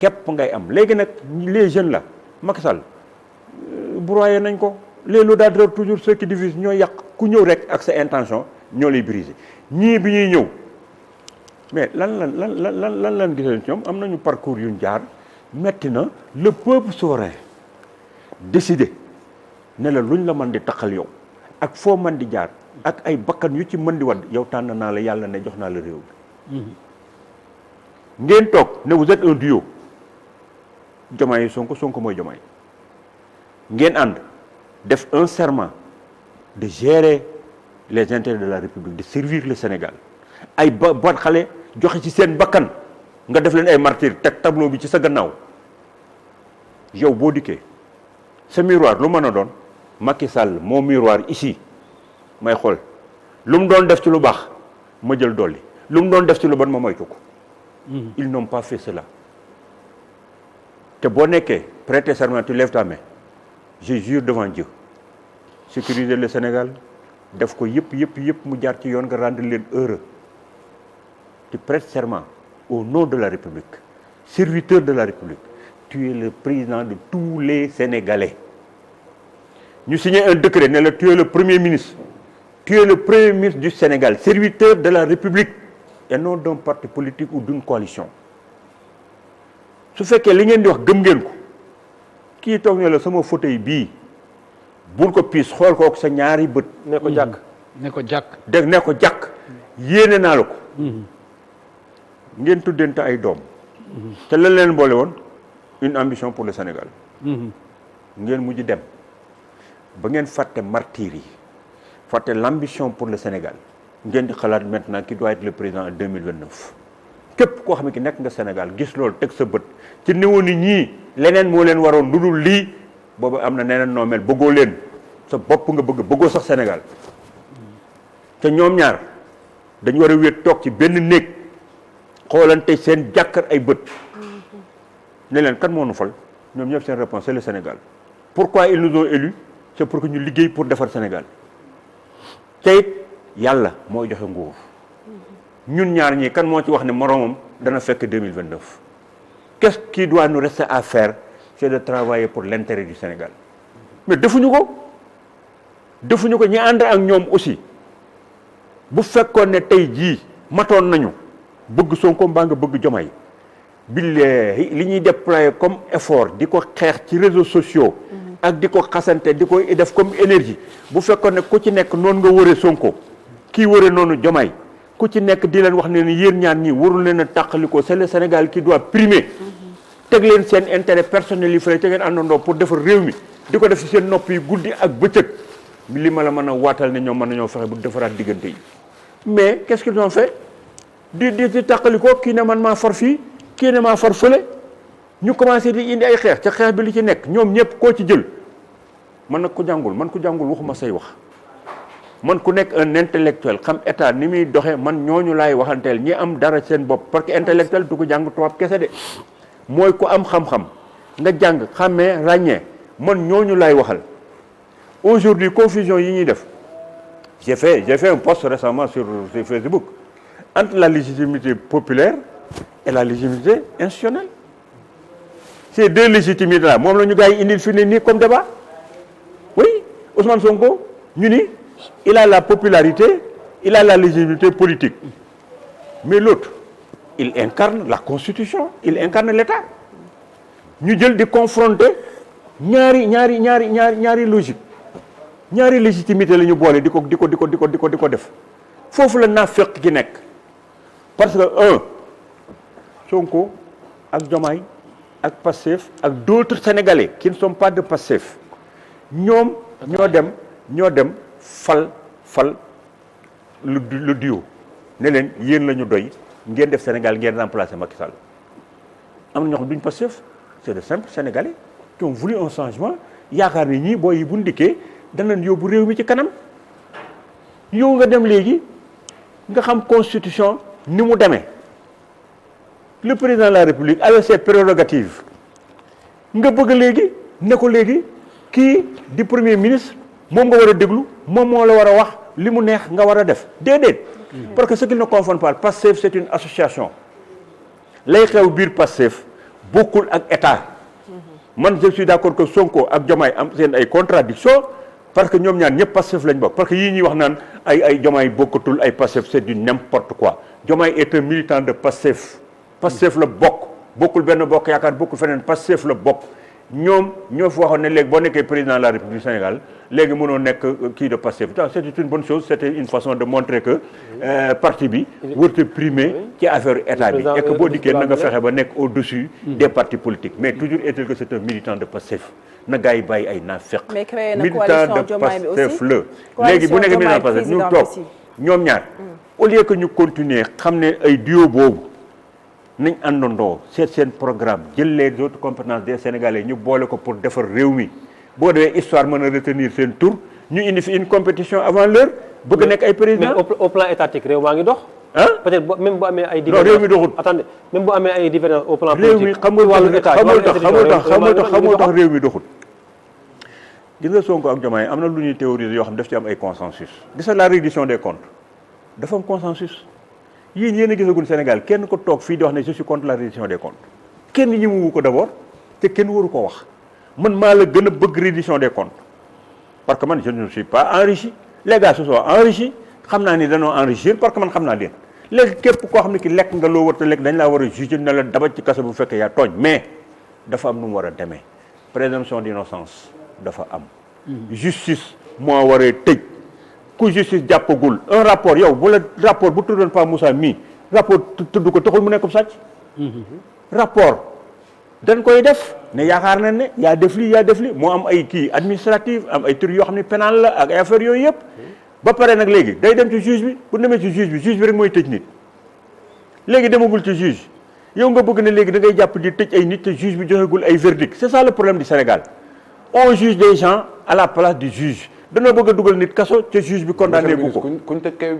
képp ngay am léegi nag les jeunes là Macky Sall broyé nañ ko les laudateurs toujours ceux qui divisent ñoo yàq ku ñëw rek ak sa intention ñoo lay briser ñii bi ñuy ñëw mais lan gisee ñoom am nañu parcours yuñ jaar metti na le peuple souverain décidé ne la luñ la mën di taxal yow ak foo mën di jaar ak ay bakkan yu ci mën di wadd yow tànn naa la yàlla ne jox naa la réew bi ngeen toog ne vous êtes un duo Diomaye Sonko Sonko mooy Diomaye ngeen ànd def un serment de gérer les intérêts de la République de servir le Sénégal ay ba xale joxe ci seen bakkan nga def leen ay martyrs teg tableau bi ci sa gannaaw yow boo dikkee sa miroir lu mën a doon Macky Sall moo miroir ici may xool lu mu doon def ci lu baax ma jël dolli lu mu doon def ci lu bon ma moytu ko. Ils n'ont pas fait cela te boo nekkee prêter serment tu lèves ta main je jure devant Dieu sécuriser le Sénégal def ko yëpp mu jaar ci yoon nga rendre leen heureux tu prêtes serment au nom de la République serviteur de la République tu es le président de tous les Sénégalais ñu signé un décret ne la tu es le premier ministre du Sénégal serviteur de la République et non d'un parti politique ou d'une coalition su fekkee li ngeen di wax gëm ngeen ko kii toog ne la sama fauteuil bii bul ko piis xool ko ak sa ñaari bët. ne ko jàkk dégg ne ko jàkk yéene naa la ko. ngeen tuddante ay doom. te lan leen boole woon une ambition pour le Sénégal. ngeen mujj dem ba ngeen fàtte martyrs yi fàtte l'ambition pour le Sénégal ngeen di xalaat maintenant qui doit être le président en 2029. képp koo xam ne ki nekk nga Sénégal gis loolu teg sa bët ci néewoon ni ñii leneen moo leen waroon lu dul lii boobu am na neneen noo mel bëggoo leen sa bopp nga bëggoo sax Sénégal te ñoom ñaar dañu war a wéet toog ci benn néeg xoolante seen jàkkar ay bët ne leen kan moo nu fal ñoom ñëpp seen réponse c'est le Sénégal. pourquoi ils nous ont élus c'est pour que ñu liggéey pour defar Sénégal te it yàlla mooy joxe nguur. ñun ñaar ñii kan moo ci wax ne moroomam dana fekk 2029 qu'est-ce qui doit nous rester à faire c'est de travailler pour l'intérêt du Sénégal mais defuñu ko ñi ànd ak ñoom aussi bu fekkoon ne tey jii matoon nañu bëgg Sonko mbaa nga bëgg Diomaye billahi li ñuy déployer comme effort di ko xeex ci réseaux sociaux ak di ko xasante di ko def comme énergie bu fekkoon ne ku ci nekk noonu nga wëree Sonko kii wëree noonu Diomaye ku ci nekk di leen wax ne ni yéen ñaan ñi warul leen a tàqalikoo c'est le Sénégal qui doit primer teg leen seen intérêt personnel yi fële te ngeen àndandoo pour defar réew mi di ko def ci seen nopp yi guddi ak bëccëg li ma la mën a waatal ne ñoom mën nañoo fexe bu defaraat diggante yi mais qu'est-ce qu'ils ont fait di tàqalikoo kii ne man maa far fii kii ne maa far fële ñu commencé di indi ay xeex ca xeex bi li ci nekk ñoom ñëpp koo ci jël man nag ku jàngul waxuma say wax man ku nekk un intellectuel xam état ni muy doxee man ñooñu laay waxanteel ñi am dara seen bopp parce que intellectuel du ko jàng tubaab kese de mooy ku am xam-xam nga jàng xàmmee ràññee man ñooñu laay waxal aujourd'hui confusion yi ñuy def j'ai fait un post récemment sur Facebook entre la légitimité populaire et la légitimité institutionnelle ces deux légitimités là moom la ñu gars yi indil fi ne nii comme débat oui Ousmane Sonko ñu ni il a la popularité, il a la légitimité politique. Mais l'autre, il incarne la Constitution, il incarne l'État. Ñu jël di confronter ñaari logique ñaari légitimité la ñu boole di ko def foofu la naafeq gi nekk parce que Sonko ak Diomaye ak Pastef ak d'autres Sénégalais qui ne sont pas de Pastef ñoom ñoo dem fal le duo ne leen yéen la ñu doy ngeen def Sénégal ngeen remplacer Macky Sall am na ñoo xam duñ Pastef c'est de simples Sénégalais qui ont voulu un changement yaakaar ni ñii booy yi bu ndikkee danañ yóbbu réew mi ci kanam yow nga dem léegi nga xam constitution ni mu demee le président de la République avec ses prérogatives nga bëgg léegi ne ko léegi kii di premier ministre moom nga war a déglu moom moo la war a wax li mu neex nga war a def déedéet parce que ce qu'ils ne confondent pas Pastef c'est une association lay xew biir Pastef bokkul ak état. man je suis d'accord que Sonko ak Diomaye am seen ay contradiction parce que ñoom ñaar ñëpp Pastef lañ bokk parce que yii ñuy wax naan ay Diomaye bokkatul ay Pastef c'est du n'importe quoi Diomaye est un militant de Pastef. Pastef la bokkul benn bokk yaakaar bokkul feneen Pastef la bokk ñoom ñoo fi waxoon ne léegi boo nekkee président de la République du Sénégal léegi mënoo nekk kii de Pastef c'était une bonne chose c'était une façon de montrer que parti bi warut primer ci affaire état bi et que boo dikkee na nga fexe ba nekk au-dessus des partis politiques mais toujours est-il que c'est un militant de Pastef na gars yi bàyyi ay naafeq militant de Pastef la léegi bu nekkee militant de Pastef ñu toog ñoom ñaar au lieu que ñu continuer xam ne ay duo boobu nañ àndandoo seet seen programme jël les autres compétences des Sénégalais ñu boole ko pour defar réew mi boo demee histoire mën a retenir seen tour ñu indi fi une compétition avant l'heure bëgg nekk ay président mais au plan étatique réew maa ngi dox. peut-être même bu amee ay. non réew mi doxul attendez même bu amee ay différences au plan réew mi xam nga tax réew mi doxul. gis nga Sonko ak Diomaye am na lu ñuy théoriser yoo xam daf ci am ay consensus. gis nga la reddition des comptes dafa am consensus. yéen a gisagul Sénégal kenn ko toog fii di wax ne je suis contre la reddition des comptes kenn ñi mu ko d'abord te kenn waru ko wax man maa la gën a bëgg reddition des comptes parce que man je ne suis pas enrichi les gars se sont enrichis xam naa ni dañoo enrichir parce que man xam naa leen léegi képp koo xam ne ki lekk nga loo war a lekk dañ laa war a juger ne la dabaj ci kaso bu fekkee yaa tooñ mais dafa am nu mu war a demee présomption d'innocence dafa am justice moo waree tëj ku justice jàppagul un rapport yow bu la rapport bu tuddoon Pa Moussa mii rapport tudd ko taxul mu nekk sàcc rapport dañ koy def ne yaakaar nañ ne yaa def li moo am ay kii administrative am ay trucs yoo xam ne pénal la ak ay affaires yooyu yëpp ba pare nag léegi day dem ci juge bi bu demee ci juge bi rek mooy tëj nit léegi demagul ci juge yow nga bëgg ne léegi da ngay jàpp di tëj ay nit te juge bi joxegul ay verdict c'est ça le problème du Sénégal on juge des gens à la place du juge danoo bëgg a dugal nit kaso te juge bi condamné bu ko. ku ñu tëj kay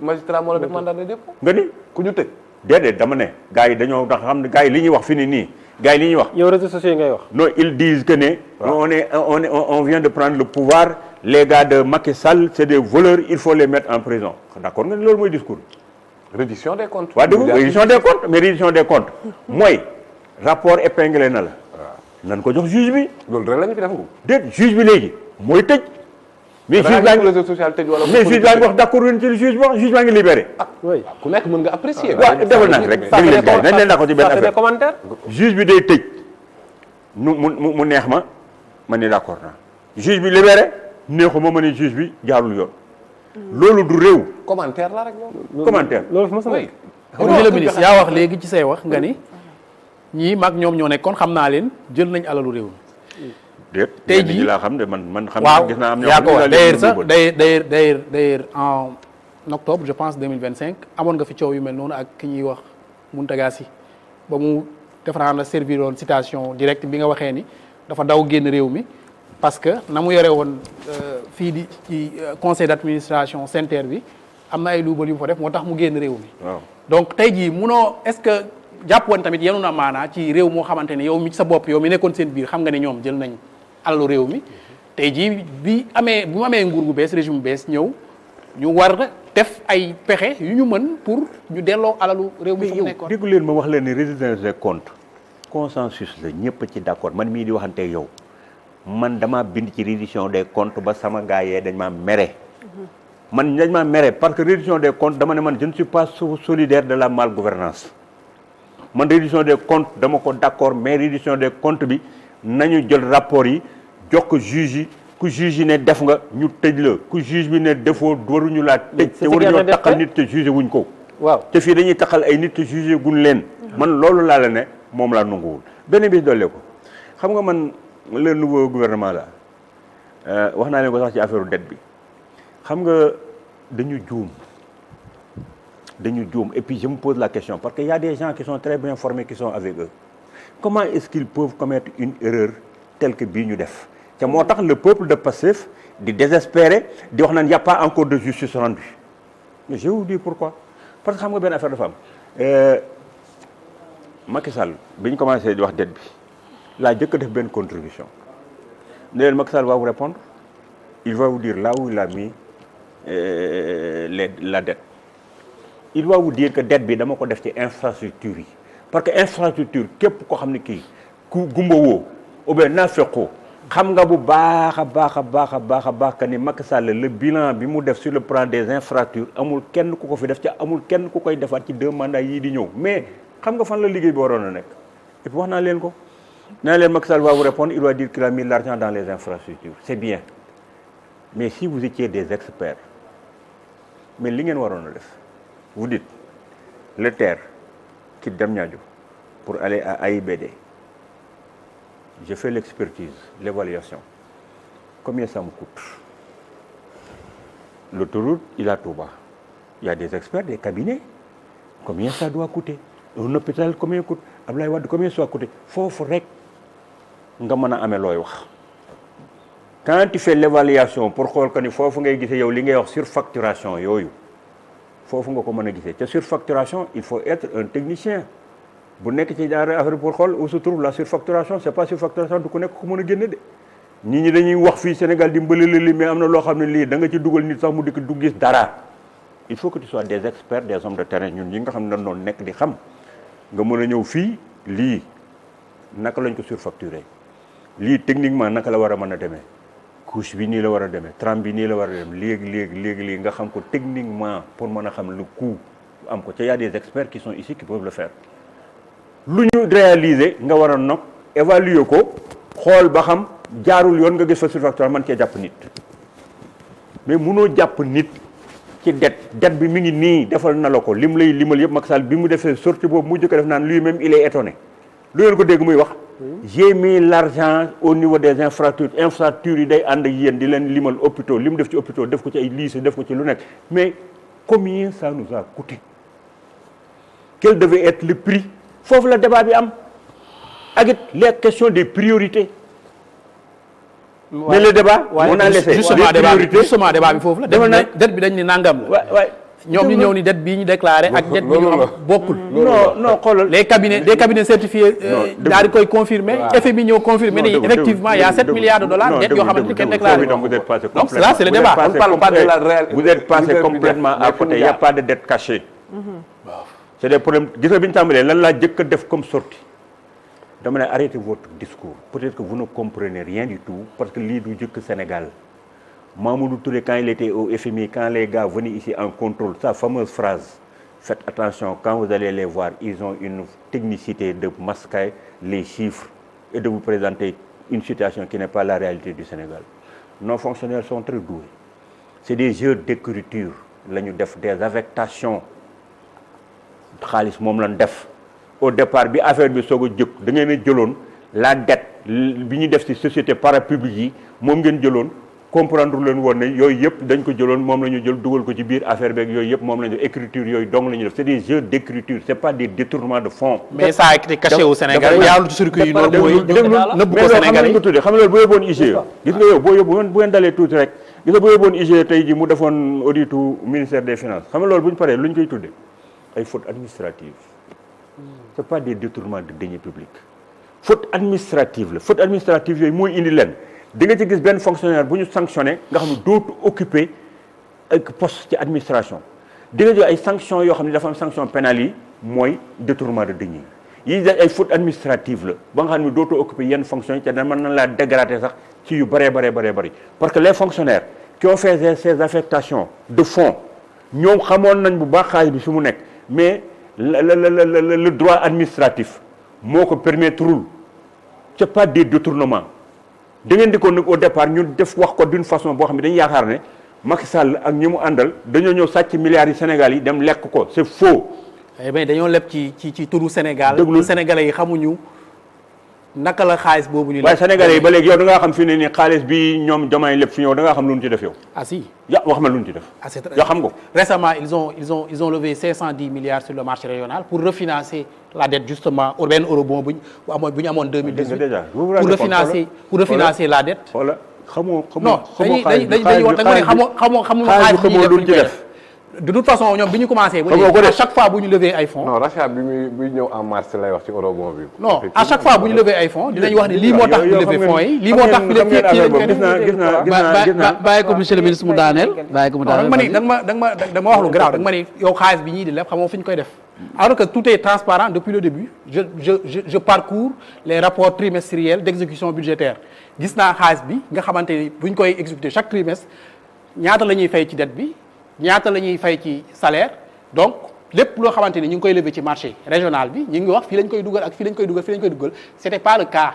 magistrat moo la def mandat de dépôt. nga ni ku ñu tëj. déedéet dama ne gars yi dañoo ndax xam ne gars yi li ñuy wax fi nii gars yi li ñuy wax. yow réseaux sociaux yi ngay wax. non ils disent que ne. on vient de prendre le pouvoir les gars de Macky Sall c'est des voleurs il faut les mettre en prison d'accord nga ni loolu mooy discours. reddition des comptes. waaw dégg reddition des comptes mais reddition des comptes mooy rapport épinglé na la. nan ko jox juge bi. loolu rek la ñu fi defagum. déet juge bi léegi mooy tëj. mais juge baa ngi réseau social tëj wala. mais juge baa ngi wax d'accord woon ci juge ba juge baa ngi libéré. oui ku nekk mën nga apprécier. waaw defal naa rek dégg leen gars yi nañ leen d'accord ci benn ça fait des affaire commentaires. juge bi day tëj mu neex ma ne d'accord naa juge bi libéré neexuma ma ne juge bi jaarul yoon. loolu du réew. commentaire la rek loolu. commentaire. loolu fi ma sama. monsieur le ministre yaa wax léegi ci say wax nga ni ñii mag ñoom ñoo nekkoon xam naa leen jël nañ alalu réew mi. déet tey ñenn jii ñi laa xam ne man xam waaw gis naa am ñoo yaa xam ko ne wax daal d'ailleurs sax leen d'ailleurs en octobre je pense 2025 amoon nga fi coow yu mel noonu ak ki ñuy wax Mountaga Sy ba mu defaraat la servir woon citation directe bi nga waxee ni dafa daw génn réew mi parce que na mu yore woon fii di ci conseil d'administration SENTER bi am na ay luubal yu mu fa def moo tax mu génn réew mi. waaw donc tey jii munoo est-ce que jàpp woon tamit yenu na maanaa ci réew moo xamante ne yow mi ci sa bopp yow mi nekkoon seen biir xam nga ne ñoom jël nañ alalu réew mi tey jii bu mu amee nguur gu bees régime bu bees ñëw ñu war def ay pexe yu ñu mën pour ñu delloo alalu réew mi fu mu nekkoon. déggu leen ma wax leen ni reddition des comptes consensus la ñëpp ci d'accord man mii di waxante yow man dama bind ci reddition des comptes ba sama gars yee dañ maa mere. man dañ maa mere parce que reddition des comptes dama ne man je ne suis pas solidaire de la malgouvernance man reddition des comptes dama ko d'accord mais reddition des comptes bi nañu jël rapport yi jox ko juge yi ku juge yi ne def nga ñu tëj la ku juge bi ne defoo waruñu laa tëj te waruñoo taxal nit te juge wuñ ko waaw te fii dañuy taxal ay nit te juge guñ leen man loolu laa la ne moom laa nanguwul benn bis dollee ko xam nga man le nouveau gouvernement la wax naa leen ko sax ci affaire dette bi xam nga dañu juum et puis je me pose la question parce que y a des gens qui sont très bien formés qui sont avec eux comment est-ce qu'ils peuvent commettre une erreur telle que bii ñu def te moo tax le peuple de Pastef di désespéré di wax naan y a pas encore de justice rendue mais je vais vous dire pourquoi parce que xam nga benn affaire dafa am Macky Sall bi ñu commencé di wax dette bi laa jëkk def benn contribution ne leen Macky Sall va vous répondre il va vous dire là où il a mis la dette il va vous dire que dette bi dama ko def ci infrastructure yi parce que infrastructure képp ko xam ne kii ku gumba woo ou bien naa feqoo xam nga bu baax a baax que ni Macky Sall le bilan bi mu def sur le plan des infrastructures amul kenn ku ko fi def ca amul kenn ku koy defaat ci 2 mandats yii di ñëw mais xam nga fan la liggéey bi waroon a nekk et puis wax naa leen ko naa leen Macky Sall va vous répondre il va dire qu'il a mis l'argent dans les infrastructures c'est bien mais si vous étiez des experts mais li ngeen waroon a def vous dites le TER quitte Diamniadio pour aller à AIBD je fais l'expertise, l'évaluation. Combien ça me coûte? L'autoroute, il a Touba. Il y a des experts, des cabinets. Combien ça doit coûter? Un hôpital, combien coûte? Ablaye Wade, combien ça doit coûter? Foofu rek nga mën a amee looy wax. Quand tu fais l'évaluation pour xool que ni foofu ngay gisee yow li ngay wax surfacturation yooyu foofu nga ko mën a gisee te surfacturation il faut être un technicien. bu nekk ci ñaari affaire pour xool où se trouve la surfacturation c'est pas surfacturation du ko nekk ko mën a génne de nit ñi dañuy wax fii Sénégal di mbëlale li mais am na loo xam ne lii da nga ci dugal nit sax mu dikk du gis dara il faut que tu sois des experts des hommes de terrain ñun ñi nga xam ne dañ doon nekk di xam nga mën a ñëw fii lii naka lañ ko surfacturé lii techniquement naka la war a mën a demee couche bi nii la war a demee tram bi nii la war a dem léegi nga xam ko techniquement pour mën a xam le coût am ko ca y a des experts qui sont ici qui peuvent le faire lu ñu réaliser nga war a nag évaluer ko xool ba xam jaarul yoon nga gis fa surfacturation man cee jàpp nit mais munoo jàpp nit ci det bi mi ngi nii defal na la ko lim lay limal yëpp Macky Sall bi mu defee sortie boobu mu jëkk def naan lui-même il est étonné lu ngeen ko dégg muy wax j'ai mis l'argent au niveau des infrastructures yi day ànd ak yéen di leen limal hôpitaux li mu def ci hôpitaux def ko ci ay lycée def ko ci lu nekk mais combien ça nous a coûté quel devait être le prix foofu la débat bi am ak it les questions des priorités. mais le débat. on a laissé justement débat bi foofu la. dette bi dañ ni nangam la. waay ñoom ñu ñëw ni dette bii ñu déclaré ak dette bi ñu am bokkul. non xoolal. des cabinets certifiés. daal di koy confirmer. FMI ñëw confirmer ni effectivement il y a 7 milliards de dollars dette yoo xamante ni kenn déclaré. donc là c'est le débat. on parle pas de la réelle. vous êtes passé complètement à côté il y a pas de dette cachée. c'est des problèmes gis nga bi ñu tàmbalee lan laa jëkk a def comme sortie dama ne arrêtez votre discours peut-être que vous ne comprenez rien du tout parce que lii du jëkk Sénégal Mamadou Touré quand il était au FMI quand les gars venaient ici en contrôle sa fameuse phrase faites attention quand vous allez les voir ils ont une technicité de masquer les chiffres et de vous présenter une situation qui n'est pas la réalité du Sénégal nos fonctionnaires sont très doués c'est des jeux d'écriture la ñu def des affectations xaalis moom lañ def au départ bi affaire bi soog a jóg da ngeen a jëloon la dette bi ñu def ci société parapublique yi moom ngeen jëloon comprendre leen woon ne yooyu yëpp dañ ko jëloon moom la ñu jël dugal ko ci biir affaire beeg yooyu yëpp moom la ñu écriture yooyu dong la ñu def c'est des jeux d'écriture c'est pas des détournements de fonds. mais ça a été caché au Sénégal jaarul ci circuit yi loolu mooy nëbb ko Sénégal yi xam nga loolu bu yóbboon IGE gis nga yow bu ngeen dalee tuuti rek gis nga bu yóbboon IGE tey ji mu defoon auditu ministère des finances xam nga loolu bu ñu paree lu ñu koy tuddee ay fautes administratives c'est pas des détournements de deniers publics faute administrative la faute administrative yooyu mooy indi leen di nga ci gis benn fonctionnaire bu ñu sanctionné nga xam ne dootu occuper ay poste ci administration di nga jël ay sanctions yoo xam ne dafa am sanction pénale yi mooy détournement de deniers yi dañ ay faute administrative la ba nga xam ne dootu occuper yenn fonctions yi te da mën na laa dégrader sax ci yu bëree parce que les fonctionnaires qui ont fait ces affectations de fonds ñoom xamoon nañ bu baax xaalis bi fi mu nekk mais le droit administratif moo ko permettrul c'est pas des détournements da ngeen di ko nag au départ ñu def wax ko d'une façon boo xam ne dañu yaakaar ne Macky Sall ak ñi mu àndal dañoo ñëw sàcc milliards yi Sénégal yi dem lekk ko c'est faux. eh bien dañoo leb ci turu Sénégal. Sénégalais yi xamuñu naka la xaalis boobu ñu. waaye Sénégalais yi ba léegi yow da ngaa xam fi ne nii xaalis bi ñoom Diomaye lépp fi ñëw da ngaa xam lu ñu ci def yow. ah si. wax ma lu ñu ci def. ah c'est yoo xam nga. récemment ils ont levé 510 milliards sur le marché régional pour refinancer la dette justement benn eurobond bu ñu amoon 2018. déjà pour refinancer la dette. voilà xamoo non dañuy wax da nga ne xamoo xaalis bi ñuy def de toute façon ñoom bi ñu commencé. à chaque fois bu ñu lever ay fonds. non rachat bi muy ñëw en mars lay wax ci eurobond bi. non à chaque fois bu ñu lever ay fonds dinañ wax ne lii moo tax ñu lever fonds yi lii moo tax ñu def gis naa bàyyi ko monsieur le ministre mu daaneel. bàyyi ko mu daaneel da nga ma wax lu garaaw da nga ma ne yow xaalis bi ñii di leb xamoo fi ñu koy def. Alors que tout est transparent depuis le début. Je parcours les rapports trimestriels d'exécution budgétaire. Gis naa xaalis bi nga xamante ni bu ñu koy exécuter chaque trimestre ñaata la ñuy fay ci dette bi ñaata la ñuy fay ci salaire donc lépp loo xamante ni ñu ngi koy lever ci marché régional bi ñu ngi wax fii lañ koy dugal ak fii lañ koy dugal fii lañ koy dugal c'était pas le cas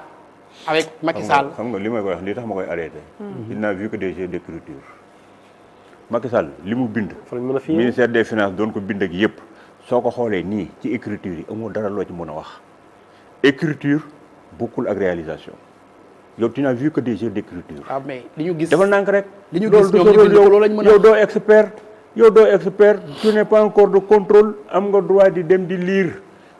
avec Macky Sall. xam nga li may koy wax li tax ma koy arrêté. il n'a vu que des jeux d'écriture. Macky Sall li mu bind. ministère des finances doon ko bind ak yëpp soo ko xoolee nii ci écriture yi amul dara loo ci mën a wax écriture bokkul ak réalisation yow tu n'as vu que des jeux d'écriture. ah mais li ñu gis defal nànk rek. li ñu gis ñoom ñu bind ko loolu lañ mën a yow doo expert. yow doo expert tu n'es pas encore de contrôle am nga droit di dem di lire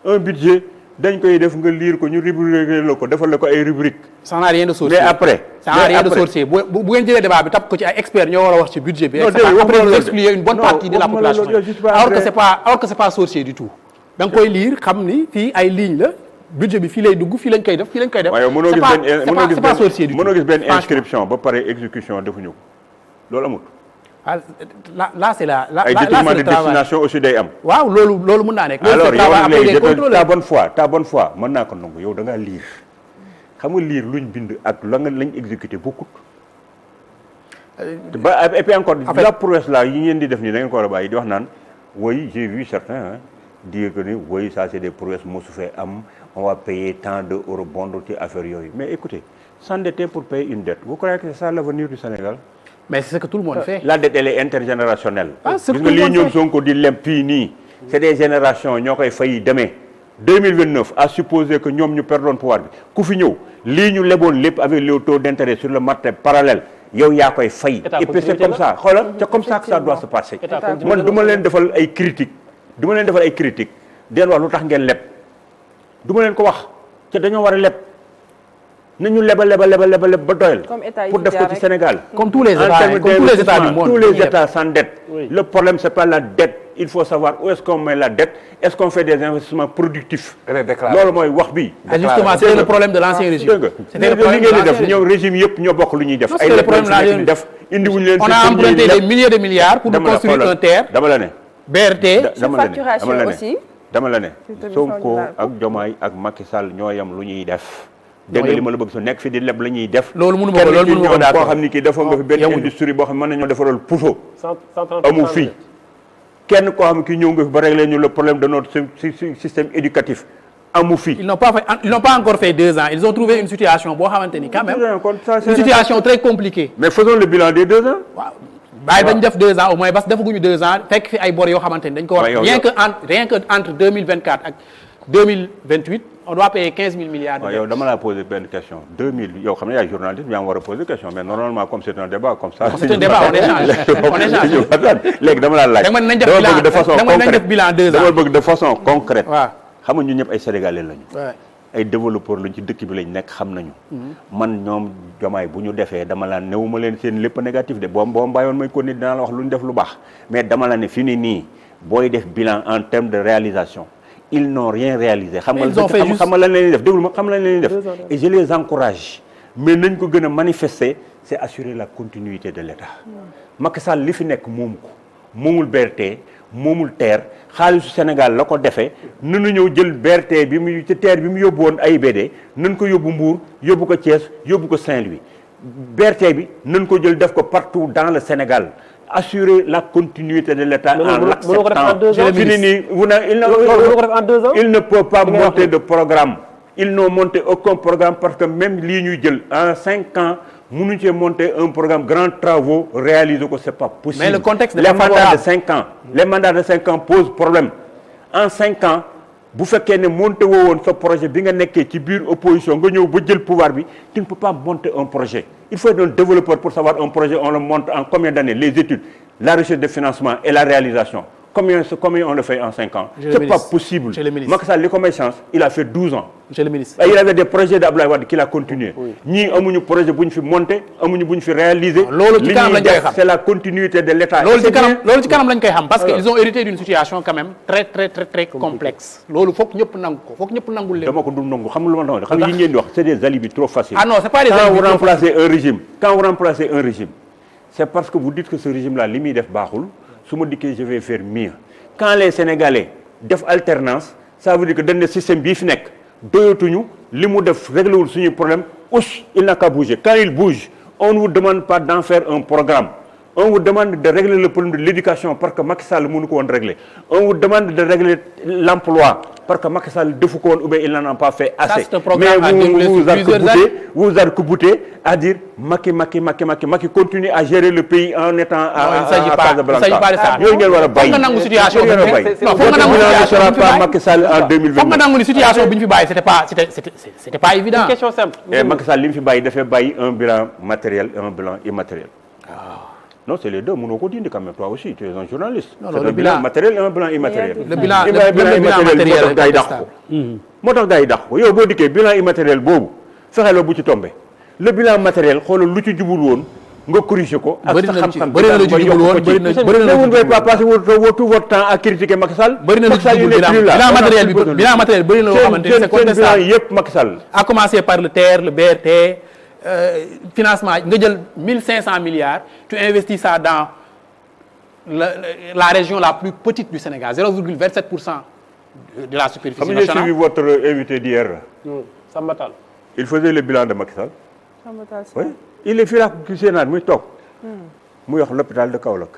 un budget dañ koy def nga lire ko ñu rubriquer la ko defal la ko ay rubrique. ça n'a rien de sorcier mais après. ça n'a rien de sorcier bu ngeen jëlee débat bi tap ko ci ay experts ñoo war a wax ci budget bi. non déedéet après vous expliquer une bonne partie de la population alors que c'est pas sorcier du tout. da nga koy lire xam ni fii ay ligne la budget bi fii lay dugg fii lañ koy def fii lañ koy def. waaye c'est pas sorcier du tout. mënoo gis benn inscription ba pare exécution defuñu ko loolu amul. ah là c'est la ay détournement de destination aussi day am. waaw loolu mën naa nekk. alors yow léegi ta bonne foi mën naa ko nangu yow da ngaa lire xam nga lire luñ bind ak la nga lañ exécuté bokkut. ba et puis encore la prouesse là yi ngeen di def nii da ngeen ko war a bàyyi di wax naan oui j'ai vu certains dire que ni oui ça c'est des prouesses mosu fee am on va payer tant de eurobond ci affaire yooyu mais écoutez s'endetter pour payer une dette vous croyez que c'est ça l'avenir du Sénégal. mais c'est ce que tout le monde fait. la dette elle est intergénérationnelle. c'est gis nga lii ñoom Sonko di lem fii nii. c'est des générations ñoo koy fay demee 2029 à supposer que ñoom ñu perdoon pouvoir bi ku fi ñëw lii ñu leboon lépp avec le taux d'intérêt sur le marché parallèle yow yaa koy fay. et puis c'est comme ça xoolal c'est comme ça que ça doit se passer. man du ma leen defal ay critiques den wax lu tax ngeen leb du ma leen ko wax te dañoo war a leb. nañu lebal ba doyal. pour def ko ci Sénégal. comme tous les États du monde. tous les États s'endettent. Le problème c'est pas la dette il faut savoir où est-ce qu'on met la dette est-ce qu'on fait des investissements productifs. loolu mooy wax bi. justement c'est le problème de l'ancien régime. c'était le problème de l'ancien régime ñoom régime yëpp ñoo bokk lu ñuy def. ay lépp def indi wuñu leen. on a emprunté des milliers de milliards pour construire un TER. dama la ne. BRT. dama la ne Sonko ak Diomaye ak Macky Sall ñoo yam lu ñuy def. dégg nga li ma la bëgg su nekk fi di leb la ñuy def. loolu mënu ma ko d'accord koo xam ni kii defoon nga fi benn industrie boo xam ne mën nañoo defaral puso. amu fii kenn koo xam ne kii ñëw nga fi ba régler ñu le problème de notre système éducatif amu fi. ils n'ont pas encore fait 2 ans ils ont trouvé une situation boo xamante ni quand même une situation très compliquée. mais faisons le bilan des 2 ans. waaw bàyyi bañ def 2 ans au moins parce que defaguñu 2 ans fekk fi ay bor yoo xamante ni dañ ko war rien que entre 2024 ak 2028 on doit payer 15 000 milliards. waaw yow dama la poser benn question 2000 yow xam ne yaay journaliste yaa ngi war a poser question mais normalement comme c'est un débat comme ça. c'est un débat on échange. léegi dama la laaj. dama nañ def bilan 2 ans dama bëgg de façon concrète. waaw xam nga ñun ñëpp ay sénégalais lañu. ay développeurs lañ ci dëkk bi lañ nekk xam nañu. man ñoom Diomaye bu ñu defee dama la newuma leen seen lépp négatif de boo bàyyoon may ko nit dinaa la wax lu ñu def lu baax mais dama la ne fi ni nii booy def bilan en termes de réalisation. ils n'ont rien réalisé. xam nga lan la ñuy def déglu ma xam lan la ñuy def. et je les encourage. mais nañ ko gën a manifester c'est assurer la continuité de l'État. Macky Sall li fi nekk moomu ko moomul BRT moomul TER xaalisu Sénégal la ko defee nanu ñëw jël BRT bi mu ci TER bi mu yóbbu woon AIBD nañ ko yóbbu Mbour yóbbu ko Thiès yóbbu ko Saint-Louis BRT bi nañ ko jël def ko partout dans le Sénégal. assurer la continuité de l'État en l'acceptant. Il ne peut pas monter de programme. Ils n'ont monté aucun programme parce que même lii ñuy jël en 5 ans mënuñu cee monter un programme grands travaux réaliser ko c'est pas possible. Mais le contexte les mandats de 5 ans posent problème. En 5 ans bu fekkee ne monté woo woon sa projet bi nga nekkee ci biir opposition nga ñëw ba jël pouvoir bi tu ne peux pas monter un projet. Il faut être un développeur pour savoir un projet on le monte en combien d'années les études la recherche de financement et la réalisation combien on le fait en 5 ans. C'est pas possible. Macky Sall li ko may chance il a fait 12 ans. Monsieur le ministre. Il avait des projets d'Abdoulaye Wade qu'il a continué. ñii amuñu projet bu ñu fi monté amuñu bu ñu fi réalisé. loolu ci kanam lañ koy xam c'est la continuité de l'État. loolu ci kanam lañ koy xam parce que ils ont hérité d'une situation quand même très complexe. loolu foog ñëpp nangu ko foog ñëpp nangul leen. dama ko du nangu xam nga lu ma nangu xam nga yi ngeen di wax c'est des alibis trop faciles. Ah non c'est pas des alibis trop faciles. Quand vous remplacez un régime c'est parce que vous dites que ce régime là li muy def baaxul su ma dikkee je vais faire mieux. Quand les Sénégalais def alternance ça veut dire que dañ ne système bii fi nekk doyatuñu li mu def réglé wul suñuy problème il n'a qu'à bouger quand il bouge on ne vous demande pas d'en faire un programme. On vous demande de régler le problème de l'éducation parce que Macky Sall mënu ko woon régler. On vous demande de régler l'emploi parce que Macky Sall defu ko woon ou bien il n'en a pas fait assez. Mais vous arc-boutez à dire Macky continue à gérer le pays en étant à Casablanca. Il ne s'agit pas de ça. Yooyu ngeen war a bàyyi. Foog nga nangu situation bi ne sera pas Macky Sall en 2022. foog nga nangu ni situation bi ñu fi bàyyi c'était pas évident. Une question simple. Et Macky Sall li mu fi bàyyi dafay bàyyi un bilan matériel et un bilan immatériel. Non, c'est les deux. Mënoo ko dindi quand même, toi aussi, tu es un journaliste. Non, c'est le un bilan matériel et un bilan immatériel. Le bilan matériel moo tax gars yi dàq ko. moo tax gars yi dàq ko yow boo dikkee bilan immatériel boobu fexe la bu ci tombé le bilan matériel xoolal lu ci jubul woon nga corriger ko. ak sa xam-xam bëri na lu ci jubul woon bëri na vous ne pouvez pas passer tout votre temps à critiquer Macky Sall. bëri na lu ci jubul bilan matériel bëri na loo xamante ni c'est contestable. bilan yëpp Macky Sall. à commencer par le TER le BRT financement nga jël 1500 milliards tu investis ça dans la région la plus petite du Sénégal 0,27% de la superficie nationale. J'ai suivi votre invité d'hier. Samba Tall. Il faisait le bilan de Macky Sall. Samba Tall. Oui. Il est fii la Sénat muy toog. muy wax l'hôpital de Kaolack.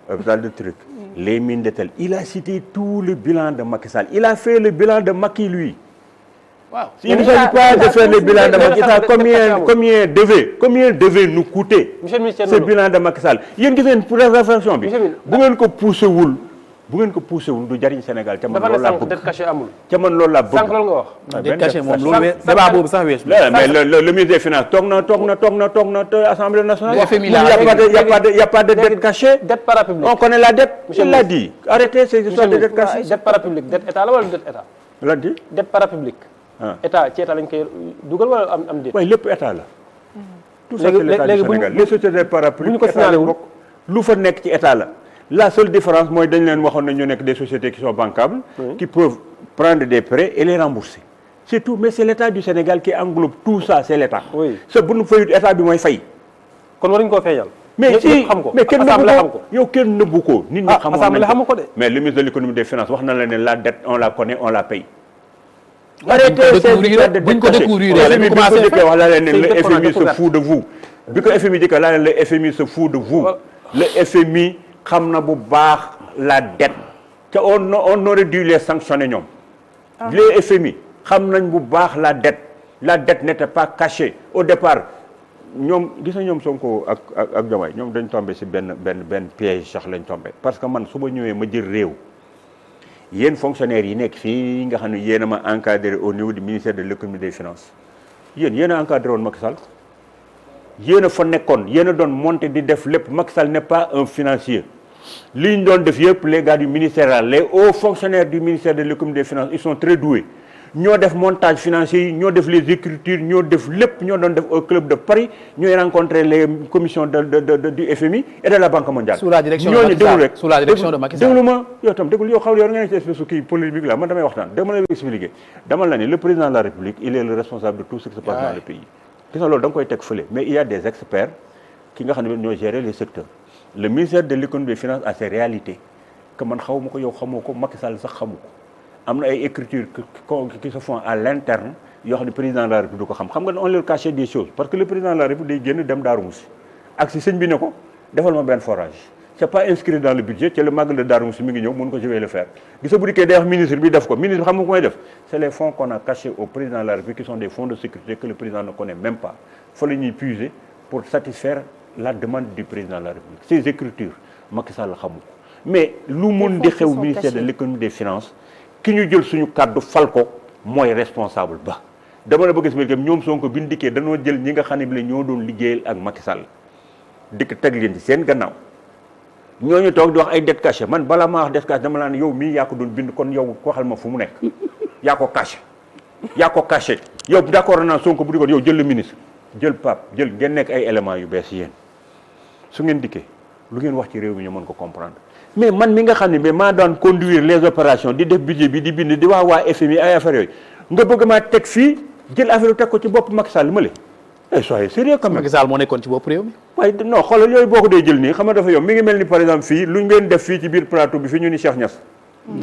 L'hôpital de Truc. Les mines de tel. Il a cité tout le bilan de Macky Sall. Il a fait le bilan de Macky lui. Wow. Il ne s'agit pas de faire le bilan de Macky Sall. Combien devait nous coûter ce bilan de Macky Sall? Yéen gis ngeen pour réflexion bi. bu ngeen ko poussé wul du jariñ Sénégal te man loolu laa bëgg. dette cachée amul. te man loolu laa bëgg. sànq loolu nga wax. dette cachée moom loolu débat boobu sax weesu. mais le ministre des Finances toog na Assemblée nationale. FMI il y a pas de dette cachée. dette parapublique. On connaît la dette. Il l'a dit. Arrêtez ces histoires de dette cachée. dette parapublique dette état la wala dette état. lan di. dette parapublique. état ci état lañ koy dugal wala am déet. waaye lépp état la. tout ça c'est l'état du Sénégal les sociétés parapubliques ko signalé wul lu fa nekk ci état la. La seule différence mooy dañ leen waxoon na ñu nekk des sociétés qui sont bancables. Qui peuvent prendre des prêts et les rembourser. C'est tout mais c'est l'état du Sénégal qui englobe tout ça c'est l'état. oui sa bu nu fayut état bi mooy fay. kon waruñu koo feeñal. mais si xam ko mais kenn assemblée xam nëbbu ko. ko yow kenn nëbbu ko. nit ñi xamoon assemblée xamu ko de. mais le ministre de l'économie des finances wax na la ne la dette on la connaît on la paye. buñ ko découvrir FMI bi ko jëkkee wax la leen ne le FMI se fout de vous. bi ko FMI jëkkee la leen le FMI se fout de vous. le FMI xam na bu baax la dette te on aurait dû les sanctionner ñoom. les FMI xam nañ bu baax la dette n'était pas cachée au départ ñoom gis na ñoom Sonko ak Diomaye ñoom dañ tombé ci benn piège sax lañ tombé parce que man su ma ñëwee ma jël réew yéen fonctionnaires yi nekk fii nga xam ne yéen a ma encadré au niveau du ministère de l'économie des finances yéen a encadré woon Macky Sall yéen a fa nekkoon yéen a doon monter di def lépp Macky Sall n'est pas un financier li ñu doon def yëpp les gars du ministère les hauts fonctionnaires du ministère de l'économie des finances ils sont très doués ñoo def montage financier yi ñoo def les écritures ñoo def lépp ñoo doon def au club de Paris ñooy rencontrer les commissions du FMI et de la Banque mondiale. sous la direction de Macky Sall rek sous la direction de Macky Sall. déglu ma yow tam déglu yow xaw nga ne ci espèce su kii polémique la man damay waxtaan dama lay expliquer dama la ne le président de la République il est le responsable de tout ce qui se passe dans le pays. gis nga loolu da nga koy teg fële mais il y a des experts ki nga xam ne ñoo gérer les secteurs le ministère de l'économie des finances a ses réalités que man xaw ma ko yow xamoo ko Macky Sall sax xamu ko. am na ay écritures qui se font à l'interne yoo xam ne président de la République du ko xam nga on leur cachait des choses parce que le président de la République day génn dem Darou Moussi ak si sëñ bi ne ko defal ma benn forage c'est pas inscrit dans le budget te le magal de Darou Moussi mi ngi ñëw mun ko je vais le faire gis nga bu dikkee day wax ministre bi def ko ministre bi xam nga ko may def c'est les fonds qu'on a cachés au président de la République qui sont des fonds de sécurité que le président ne connaît même pas fa la ñuy puiser pour satisfaire la demande du président de la République ces écritures Macky Sall xamu ko mais lu mun di xew ministère de l'économie des finances ki ñu jël suñu kàddu fal ko mooy responsable ba dama la bëgg expliquer ñoom Sonko bi ñu dikkee dañoo jël ñi nga xam ne bi ñoo doon liggéeyal ak Macky Sall dikk teg leen ci seen gannaaw ñooñu toog di wax ay dette cachée man bala maa wax dette cachée dama la ne yow mii yaa ko doon bind kon yow waxal ma fu mu nekk yaa ko caché yow d'accord naa Sonko bu di ko yow jël le ministre jël Pape jël ngeen nekk ay éléments yu bees yéen su ngeen dikkee lu ngeen wax ci réew mi ñu mën ko comprendre mais man mi nga xam ne mais maa daan conduire les opérations di def budget bi di bind di wax waa FMI ay affaires yooyu nga bëgg maa teg fii jël affaire yu teg ko ci bopp Macky Sall ma le soyez sérieux quand même. Macky Sall moo nekkoon ci bopp réew mi. waaye non xoolal yooyu boo ko dee jël nii xam nga dafa yow mi ngi mel ni par exemple fii lu ngeen def fii ci biir plateau bi fii ñu ni Cheikh Niass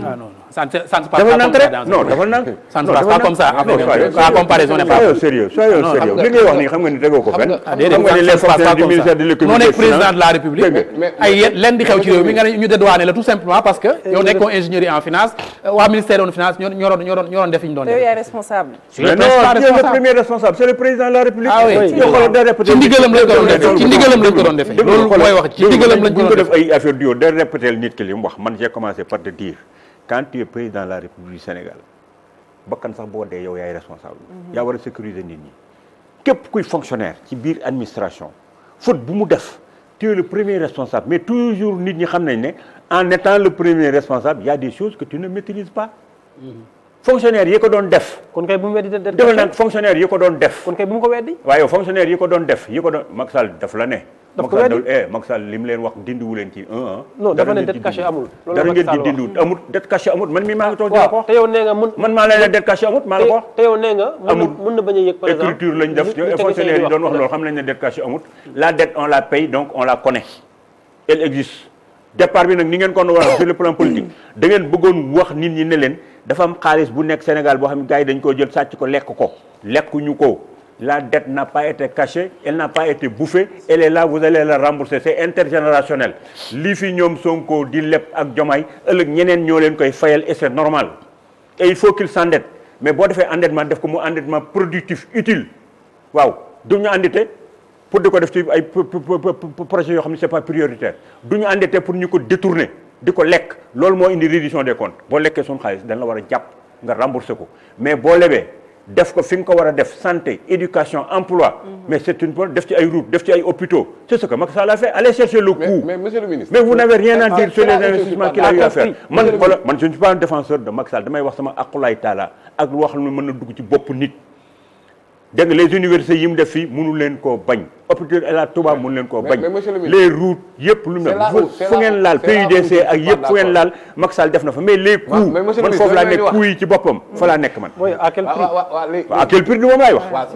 Ah non, ça ne se passe pas dafa comme nank ça rek dans non dafa nank ça ne se passe pas comme ça. La comparaison n'est pas soyons sérieux soyons sérieux li ngay wax nii xam nga ni tegoo ko fenn. ah déedéet xam nga ni les fonctionnaires du ministère de l'économie noo nekk président de la république ay leen di xew ci réew mi nga ne ñu dédouané la tout simplement parce que yow nekkoo ingénierie en finance waa ministère de finance ñoo doon def ñu doon yow def. yaay responsable. mais non qui est le premier responsable c'est le président de la république. Ah oui. yow xoolal day répété ci ndigalam lañ ko doon defee ci ndigalam lañ ko doon defee loolu mooy wax ci ndigalam lañ ko doon def ay affaire du yow day répété nit ki li mu wax man j'ai commencé par te dire quand tu es président de la république du Sénégal bakkan sax boo dee yow yaay responsable. yaa war a sécuriser nit ñi. képp kuy fonctionnaire ci biir administration faute bu mu def tu es le premier responsable mais toujours nit ñi xam nañ ne en étant le premier responsable il y a des choses que tu ne maîtrises pas. fonctionnaire yi ko doon def. kon kay bu mu weddi det defal nag fonctionnaire yi ko doon def. kon kay bu mu ko weddi. waaye yow fonctionnaire yi ko doon def yi ko doon Macky Sall daf la ne. daf ko weddi Macky Sall li mu leen wax dindiwu leen ci non dafa ne det caché amul. dara ngeen di dindiwut amul det caché amut man mii maa ngi toog di la ko wax. te yow nee nga man maa leen ne det caché amut maa la ko wax. te yow nee nga. amul mën na bañ a yëg par exemple écriture lañ def fonctionnaire yi doon wax loolu xam nañ ne det caché amut la dette on la paye donc on la connaît elle existe départ bi nag ni ngeen ko wax sur le plan politique da ngeen bëggoon wax nit ñi ne leen dafa am xaalis bu nekk Sénégal boo xam ne gars yi dañ koo jël sàcc ko lekk ko lekkuñu ko la dette n'a pas été cachée elle n'a pas été bouffée elle est là vous allez la rembourser c'est intergénérationnel lii fi ñoom Sonko di leb ak Diomaye ëllëg ñeneen ñoo leen koy fayal et c'est normal et il faut qu'il s'endette mais boo defee endettement def ko mu endettement productif utile waaw du ñu endetté pour di ko def ci ay projet yoo xam ne c'est pas prioritaire du ñu endetté pour ñu ko détourner di ko lekk loolu moo indi reddition des comptes boo lekkee suñu xaalis dañ la war a jàpp nga rembourser ko mais boo lebee def ko fi nga ko war a def santé éducation emploi mais c'est une def ci ay routes def ci ay hôpitaux c'est ce que Macky Sall a fait allez chercher le coût mais monsieur le ministre. mais vous n'avez rien à dire sur les investissements qu'il a eu à faire man Monsieur le voilà man je ne suis pas un défenseur de Macky Sall damay wax sama aqulaay taala ak lu wax lu mën na dugg ci bopp nit dégg nga les universités yi mu def fii mënu leen koo bañ hôpital El Hadj Touba mënu leen koo bañ les routes yëpp lu mu ne fu ngeen laal PUDC ak yëpp fu ngeen laal Macky Sall def na fa mais les coûts man foofu laa nekk coûts yi ci boppam fa laa nekk man mooy à quel prix. à quel prix du moom laay wax